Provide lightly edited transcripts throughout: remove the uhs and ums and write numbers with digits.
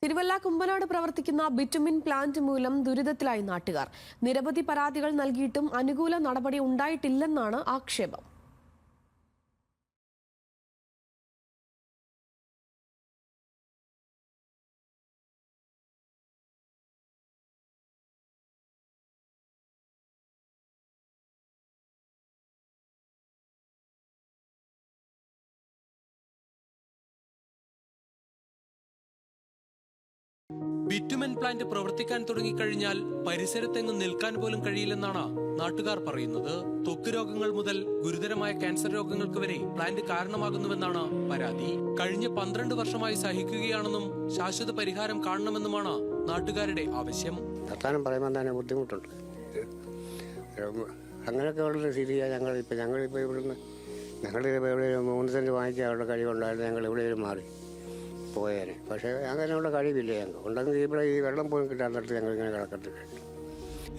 തിരുവല്ല കുമ്പനാട് പ്രവർത്തിക്കുന്ന bitumen plant മൂലം ദുരിതത്തിലായി നാട്ടുകാർ. നിരവധി പരാതികൾ നൽകിയിട്ടും അനുകൂല നടപടി ഉണ്ടായിട്ടില്ലെന്നാണ് ആക്ഷേപം. ബിറ്റുമെൻ പ്ലാന്റ് പ്രവർത്തിക്കാൻ തുടങ്ങിക്കഴിഞ്ഞാൽ പരിസരത്തെങ്ങും നിൽക്കാൻ പോലും കഴിയില്ലെന്നാണ് നാട്ടുകാർ പറയുന്നത്. ത്വക്ക് രോഗങ്ങൾ മുതൽ ഗുരുതരമായ ക്യാൻസർ രോഗങ്ങൾക്ക് വരെ പ്ലാന്റ് കാരണമാകുന്നുവെന്നാണ് പരാതി. കഴിഞ്ഞ 12 വർഷമായി സഹിക്കുകയാണെന്നും ശാശ്വത പരിഹാരം കാണണമെന്നുമാണ് നാട്ടുകാരുടെ ആവശ്യം. വർത്താനം പറയുമ്പോൾ തന്നെ ബുദ്ധിമുട്ടുണ്ട്. അങ്ങനെയൊക്കെ ഉള്ള സ്ഥിതിയാണ് ഞങ്ങളിപ്പോൾ ഇവിടുന്ന് ഇവിടെ 3 സെന്റ് വാങ്ങിക്കാനുള്ള കഴിവുണ്ടായിരുന്നു. ഞങ്ങൾ ഇവിടെ മാറി പോയേനെ. പക്ഷേ അങ്ങനെയുള്ള കഴിവില്ല. ഞങ്ങൾ ഉണ്ടെങ്കിൽ ഇവിടെ ഈ വെള്ളം പോലും കിട്ടാന്നിടത്ത് ഞങ്ങൾ ഇങ്ങനെ കിടക്കത്തില്ല.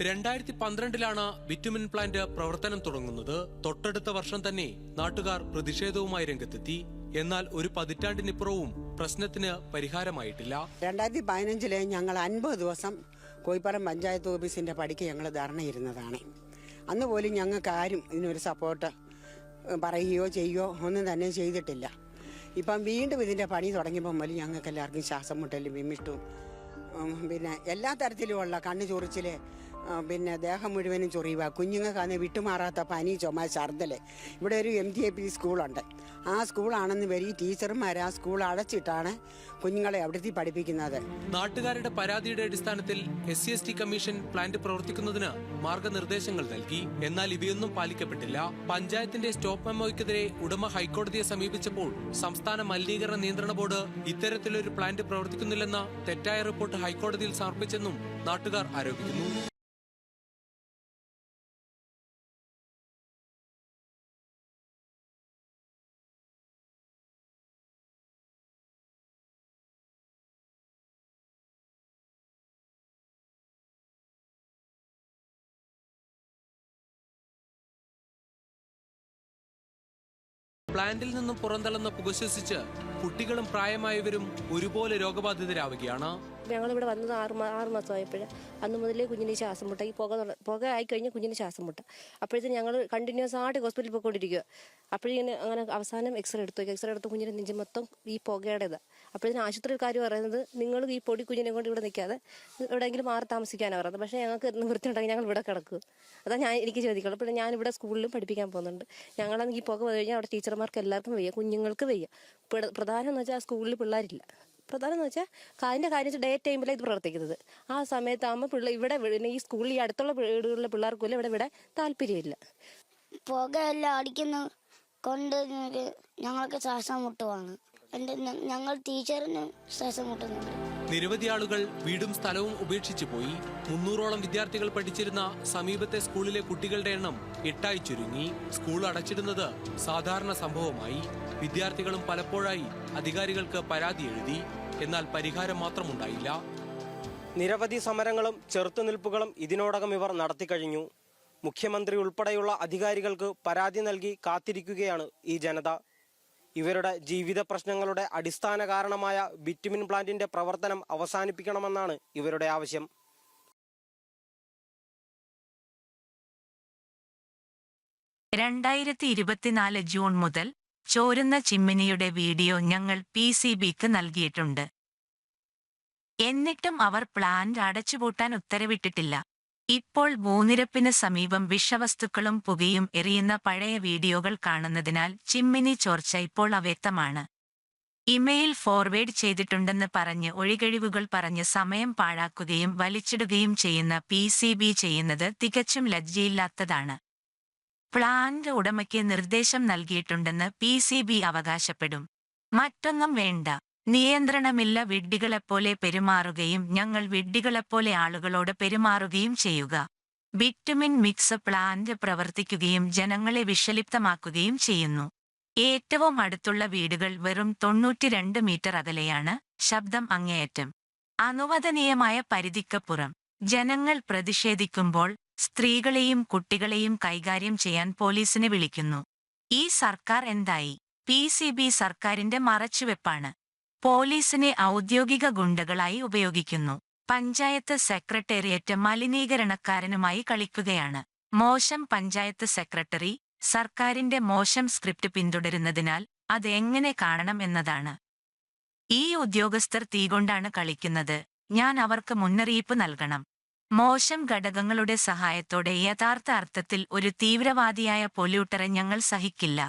2012 ബിറ്റുമിൻ പ്ലാന്റ് പ്രവർത്തനം തുടങ്ങുന്നത്. തൊട്ടടുത്ത വർഷം തന്നെ നാട്ടുകാർ പ്രതിഷേധവുമായി രംഗത്തെത്തി. എന്നാൽ ഒരു പതിറ്റാണ്ടിനിപ്പുറവും പ്രശ്നത്തിന് പരിഹാരമായിട്ടില്ല. 2015 ഞങ്ങൾ 50 ദിവസം കോയിപ്പറം പഞ്ചായത്ത് ഓഫീസിന്റെ പടിക്ക് ഞങ്ങൾ ധർണയിരുന്നതാണ്. അന്ന് പോലും ഞങ്ങൾക്ക് ആരും ഇതിനൊരു സപ്പോർട്ട് പറയുകയോ ചെയ്യുകയോ ഒന്നും തന്നെ ചെയ്തിട്ടില്ല. ഇപ്പം വീണ്ടും ഇതിൻ്റെ പണി തുടങ്ങിയപ്പോൾ മുതൽ ഞങ്ങൾക്ക് എല്ലാവർക്കും ശ്വാസം മുട്ടലും വിമിഷ്ടവും പിന്നെ എല്ലാ തരത്തിലുമുള്ള കണ്ണ് ചൊറിച്ചിൽ, പിന്നെ ദേഹം മുഴുവനും ചൊറിയുക, കുഞ്ഞുങ്ങൾക്കാണെങ്കിൽ വിട്ടുമാറാത്ത പനി, ചുമ, ഛർദ്ദൽ. ഇവിടെ ഒരു MTAP സ്കൂളുണ്ട്. ആ സ്കൂളാണെന്ന് വരി ടീച്ചർമാർ ആ സ്കൂൾ അടച്ചിട്ടാണ് കുഞ്ഞുങ്ങളെ അവിടുത്തെ പഠിപ്പിക്കുന്നത്. നാട്ടുകാരുടെ പരാതിയുടെ അടിസ്ഥാനത്തിൽ SC/ST കമ്മീഷൻ പ്ലാന്റ് പ്രവർത്തിക്കുന്നതിന് മാർഗനിർദ്ദേശങ്ങൾ നൽകി. എന്നാൽ ഇവയൊന്നും പാലിക്കപ്പെട്ടില്ല. പഞ്ചായത്തിന്റെ സ്റ്റോപ്പ് മെമ്മോയ്ക്കെതിരെ ഉടമ ഹൈക്കോടതിയെ സമീപിച്ചപ്പോൾ സംസ്ഥാന മലിനീകരണ നിയന്ത്രണ ബോർഡ് ഇത്തരത്തിലൊരു പ്ലാന്റ് പ്രവർത്തിക്കുന്നില്ലെന്ന തെറ്റായ റിപ്പോർട്ട് ഹൈക്കോടതിയിൽ സമർപ്പിച്ചെന്നും നാട്ടുകാർ ആരോപിക്കുന്നു. പ്ലാന്റിൽ നിന്നും പുറന്തള്ളുന്ന പുകശ്വസിച്ച് കുട്ടികളും പ്രായമായവരും ഒരുപോലെ രോഗബാധിതരാവുകയാണ്. ഞങ്ങളിവിടെ വന്നത് 6 മാസമായപ്പോഴേ അന്ന് മുതലേ കുഞ്ഞിന് ശ്വാസം മുട്ട. ഈ പുക ആയിക്കഴിഞ്ഞാൽ കുഞ്ഞിന് ശ്വാസം മുട്ട. അപ്പോഴത്തേന് ഞങ്ങൾ കണ്ടിന്യൂസ് ആയിട്ട് ഹോസ്പിറ്റലിൽ പോയിക്കൊണ്ടിരിക്കുക. അപ്പോഴിങ്ങനെ അങ്ങനെ അവസാനം എക്സ്റേ എടുത്തു. കുഞ്ഞിൻ്റെ നെഞ്ച് മൊത്തം ഈ പുകയുടേത്. അപ്പോഴത്തേന് ആശുപത്രിക്കാർ പറയുന്നത് നിങ്ങൾ ഈ പൊടി കുഞ്ഞിനെ കൊണ്ട് ഇവിടെ നിൽക്കാതെ എവിടെയെങ്കിലും മാറി താമസിക്കാനാണ് പറയുന്നത്. പക്ഷേ ഞങ്ങൾക്ക് നിവൃത്തിയുണ്ടെങ്കിൽ ഞങ്ങൾ ഇവിടെ കിടക്കും. അതാണ് എനിക്ക് ചോദിക്കുള്ളൂ. അപ്പോൾ ഞാനിവിടെ സ്കൂളിലും പഠിപ്പിക്കാൻ പോകുന്നുണ്ട്. ഞങ്ങളാണെങ്കിൽ ഈ പുക കഴിഞ്ഞാൽ അവിടെ ടീച്ചർമാർക്ക് എല്ലാവർക്കും വയ്യ, കുഞ്ഞുങ്ങൾക്ക് വയ്യ. പ്രധാനം എന്ന് വെച്ചാൽ സ്കൂളിൽ പിള്ളേരില്ല. പ്രധാനം എന്ന് വെച്ചാൽ അതിൻ്റെ കാര്യം ഡേ ടൈമിലാണ് ഇത് പ്രവർത്തിക്കുന്നത്. ആ സമയത്താകുമ്പോൾ ഇവിടെ ഈ സ്കൂളിൽ ഈ അടുത്തുള്ള വീടുകളിലെ പിള്ളേർക്ക് പോലും ഇവിടെ താല്പര്യമില്ല. പുകയെല്ലാം അടിക്കുന്ന കൊണ്ട് ഞങ്ങൾക്ക് ശ്വാസം മുട്ടുവാണ്. ഞങ്ങൾ ടീച്ചറിന് ശ്വാസം മുട്ടുന്നുണ്ട്. നിരവധി ആളുകൾ വീടും സ്ഥലവും ഉപേക്ഷിച്ചു പോയി. 300ഓളം വിദ്യാർത്ഥികൾ പഠിച്ചിരുന്ന സമീപത്തെ സ്കൂളിലെ കുട്ടികളുടെ എണ്ണം 8ആയി ചുരുങ്ങി. സ്കൂൾ അടച്ചിടുന്നത് സാധാരണ സംഭവമായി. വിദ്യാർത്ഥികളും പലപ്പോഴായി അധികാരികൾക്ക് പരാതി എഴുതി. എന്നാൽ പരിഹാരം മാത്രമുണ്ടായില്ല. നിരവധി സമരങ്ങളും ചെറുത്തുനിൽപ്പുകളും ഇതിനോടകം ഇവർ നടത്തിക്കഴിഞ്ഞു. മുഖ്യമന്ത്രി ഉൾപ്പെടെയുള്ള അധികാരികൾക്ക് പരാതി നൽകി കാത്തിരിക്കുകയാണ് ഈ ജനത. ഇവരുടെ ജീവിത പ്രശ്നങ്ങളുടെ അടിസ്ഥാന കാരണമായ ബിറ്റുമിൻ പ്ലാന്റിന്റെ പ്രവർത്തനം അവസാനിപ്പിക്കണമെന്നാണ് ഇവരുടെ ആവശ്യം. ജൂൺ മുതൽ ചോരുന്ന ചിമ്മിനിയുടെ വീഡിയോ ഞങ്ങൾ PCBക്ക് നൽകിയിട്ടുണ്ട്. എന്നിട്ടും അവർ പ്ലാന്റ് അടച്ചുപൂട്ടാൻ ഉത്തരവിട്ടിട്ടില്ല. ഇപ്പോൾ ഭൂനിരപ്പിന് സമീപം വിഷവസ്തുക്കളും പുകയും എറിയുന്ന പഴയ വീഡിയോകൾ കാണുന്നതിനാൽ ചിമ്മിനി ചോർച്ച ഇപ്പോൾ അവ്യക്തമാണ്. ഇമെയിൽ ഫോർവേഡ് ചെയ്തിട്ടുണ്ടെന്ന് പറഞ്ഞ് ഒഴികഴിവുകൾ പറഞ്ഞ് സമയം പാഴാക്കുകയും വലിച്ചിടുകയും ചെയ്യുന്ന PCB ചെയ്യുന്നത് തികച്ചും ലജ്ജയില്ലാത്തതാണ്. പ്ലാന്റ് ഉടമയ്ക്ക് നിർദ്ദേശം നൽകിയിട്ടുണ്ടെന്ന് PCB അവകാശപ്പെടും. മറ്റൊന്നും വേണ്ട. നിയന്ത്രണമില്ല. വിഡ്ഢികളെപ്പോലെ പെരുമാറുകയും ഞങ്ങൾ വിഡ്ഢികളെപ്പോലെ ആളുകളോട് പെരുമാറുകയും ചെയ്യുക. ബിറ്റുമിൻ മിക്സ് പ്ലാന്റ് പ്രവർത്തിക്കുകയും ജനങ്ങളെ വിഷലിപ്തമാക്കുകയും ചെയ്യുന്നു. ഏറ്റവും അടുത്തുള്ള വീടുകൾ വെറും 92 മീറ്റർ അകലെയാണ്. ശബ്ദം അങ്ങേയറ്റം. അനുവദനീയമായ പരിധിക്കപ്പുറം. ജനങ്ങൾ പ്രതിഷേധിക്കുമ്പോൾ സ്ത്രീകളെയും കുട്ടികളെയും കൈകാര്യം ചെയ്യാൻ പോലീസിനെ വിളിക്കുന്നു. ഈ സർക്കാർ എന്തായി? PCB സർക്കാരിന്റെ മറച്ചുവെപ്പാണ്. പോലീസിനെ ഔദ്യോഗിക ഗുണ്ടകളായി ഉപയോഗിക്കുന്നു. പഞ്ചായത്ത് സെക്രട്ടേറിയറ്റ് മലിനീകരണക്കാരനുമായി കളിക്കുകയാണ്. മോശം പഞ്ചായത്ത് സെക്രട്ടറി സർക്കാരിന്റെ മോശം സ്ക്രിപ്റ്റ് പിന്തുടരുന്നതിനാൽ അത് എങ്ങനെ കാണണം എന്നതാണ്. ഈ ഉദ്യോഗസ്ഥർ തീകൊണ്ടാണ് കളിക്കുന്നത്. ഞാൻ അവർക്ക് മുന്നറിയിപ്പ് നൽകണം. മോശം ഘടകങ്ങളുടെ സഹായത്തോടെ യഥാർത്ഥ അർത്ഥത്തിൽ ഒരു തീവ്രവാദിയായ പൊല്യൂട്ടറെ ഞങ്ങൾ സഹിക്കില്ല.